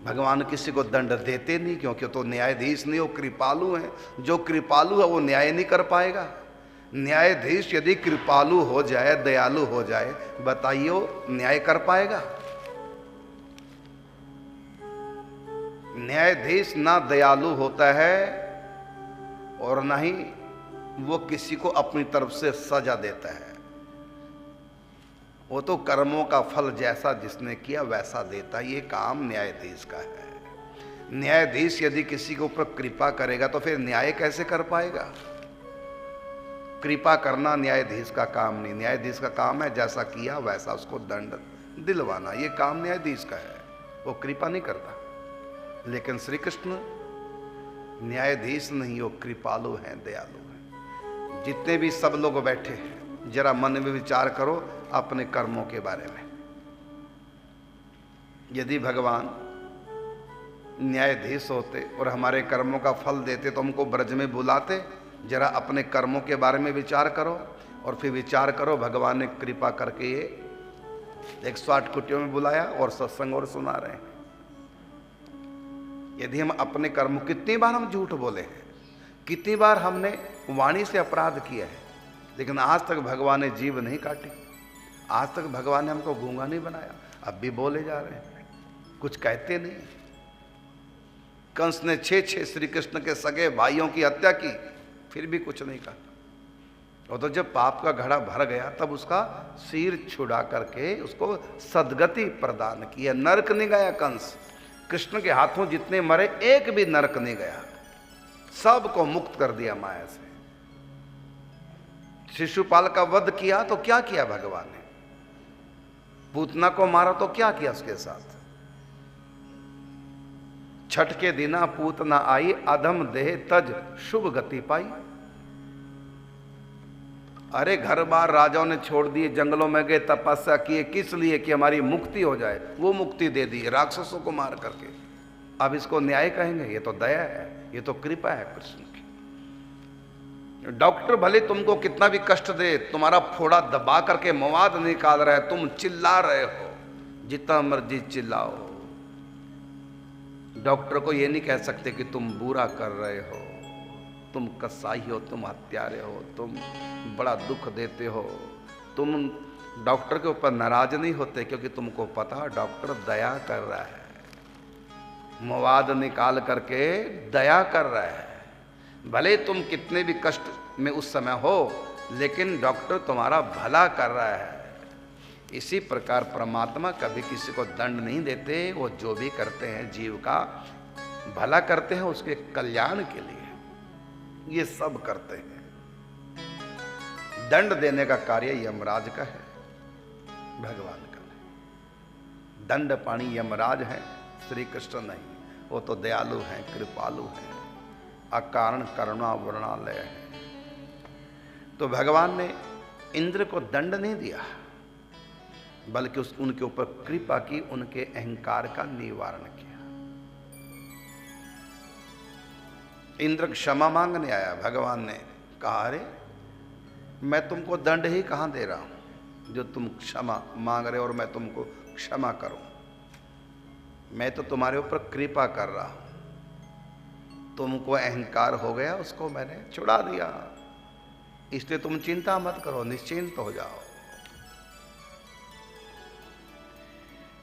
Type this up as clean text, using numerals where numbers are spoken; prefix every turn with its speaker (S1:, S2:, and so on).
S1: भगवान किसी को दंड देते नहीं, क्योंकि तो न्यायाधीश नहीं, वो कृपालु हैं। जो कृपालु है वो न्याय नहीं कर पाएगा। न्यायाधीश यदि कृपालु हो जाए, दयालु हो जाए, बताइए वो न्याय कर पाएगा? न्यायाधीश ना दयालु होता है और ना ही वो किसी को अपनी तरफ से सजा देता है। वो तो कर्मों का फल जैसा जिसने किया वैसा देता। ये काम न्यायाधीश का है। न्यायाधीश यदि किसी के ऊपर कृपा करेगा तो फिर न्याय कैसे कर पाएगा? कृपा करना न्यायाधीश का काम नहीं। न्यायाधीश का काम है जैसा किया वैसा उसको दंड दिलवाना। ये काम न्यायाधीश का है, वो कृपा नहीं करता। लेकिन श्री कृष्ण न्यायाधीश नहीं, वो कृपालु हैं, दयालु हैं। जितने भी सब लोग बैठे हैं, जरा मन में विचार करो अपने कर्मों के बारे में। यदि भगवान न्यायाधीश होते और हमारे कर्मों का फल देते तो हमको ब्रज में बुलाते? जरा अपने कर्मों के बारे में विचार करो और फिर विचार करो भगवान ने कृपा करके ये 108 कुटियों में बुलाया और सत्संग और सुना रहे हैं। यदि हम अपने कर्म, कितनी बार हम झूठ बोले हैं, कितनी बार हमने वाणी से अपराध किया है, लेकिन आज तक भगवान ने जीभ नहीं काटी, आज तक भगवान ने हमको गूंगा नहीं बनाया। अब भी बोले जा रहे हैं, कुछ कहते नहीं। कंस ने 6 श्री कृष्ण के सगे भाइयों की हत्या की, फिर भी कुछ नहीं कहा। और तो जब पाप का घड़ा भर गया तब उसका सिर छुड़ा करके उसको सदगति प्रदान किया। नरक नहीं गया कंस। कृष्ण के हाथों जितने मरे एक भी नरक नहीं गया, सबको मुक्त कर दिया माया से। शिशुपाल का वध किया तो क्या किया भगवान ने? पूतना को मारा तो क्या किया उसके साथ? छठ के दिना पूतना आई, अधम देह तज शुभ गति पाई। अरे घर बार राजाओं ने छोड़ दिए, जंगलों में गए, तपस्या किए, किस लिए? कि हमारी मुक्ति हो जाए। वो मुक्ति दे दी राक्षसों को मार करके। अब इसको न्याय कहेंगे? ये तो दया है, ये तो कृपा है कृष्ण की। डॉक्टर भले तुमको कितना भी कष्ट दे, तुम्हारा फोड़ा दबा करके मवाद निकाल रहा है, तुम चिल्ला रहे हो, जितना मर्जी चिल्लाओ, डॉक्टर को ये नहीं कह सकते कि तुम बुरा कर रहे हो, तुम कसाई हो, तुम हत्यारे हो, तुम बड़ा दुख देते हो। तुम डॉक्टर के ऊपर नाराज नहीं होते, क्योंकि तुमको पता डॉक्टर दया कर रहा है, मवाद निकाल करके दया कर रहा है। भले तुम कितने भी कष्ट में उस समय हो, लेकिन डॉक्टर तुम्हारा भला कर रहा है। इसी प्रकार परमात्मा कभी किसी को दंड नहीं देते। वो जो भी करते हैं जीव का भला करते हैं, उसके कल्याण के लिए ये सब करते हैं। दंड देने का कार्य यमराज का है, भगवान का नहीं। दंड पाणी यमराज है, श्री कृष्ण नहीं। वो तो दयालु हैं, कृपालु हैं, अकारण करुणा वर्णालय है। तो भगवान ने इंद्र को दंड नहीं दिया, बल्कि उनके ऊपर कृपा की, उनके अहंकार का निवारण किया। इंद्र क्षमा मांगने आया, भगवान ने कहा अरे मैं तुमको दंड ही कहां दे रहा हूं जो तुम क्षमा मांग रहे हो, और मैं तुमको क्षमा करूं। मैं तो तुम्हारे ऊपर कृपा कर रहा हूं। तुमको अहंकार हो गया, उसको मैंने छुड़ा दिया, इसलिए तुम चिंता मत करो, निश्चिंत हो जाओ।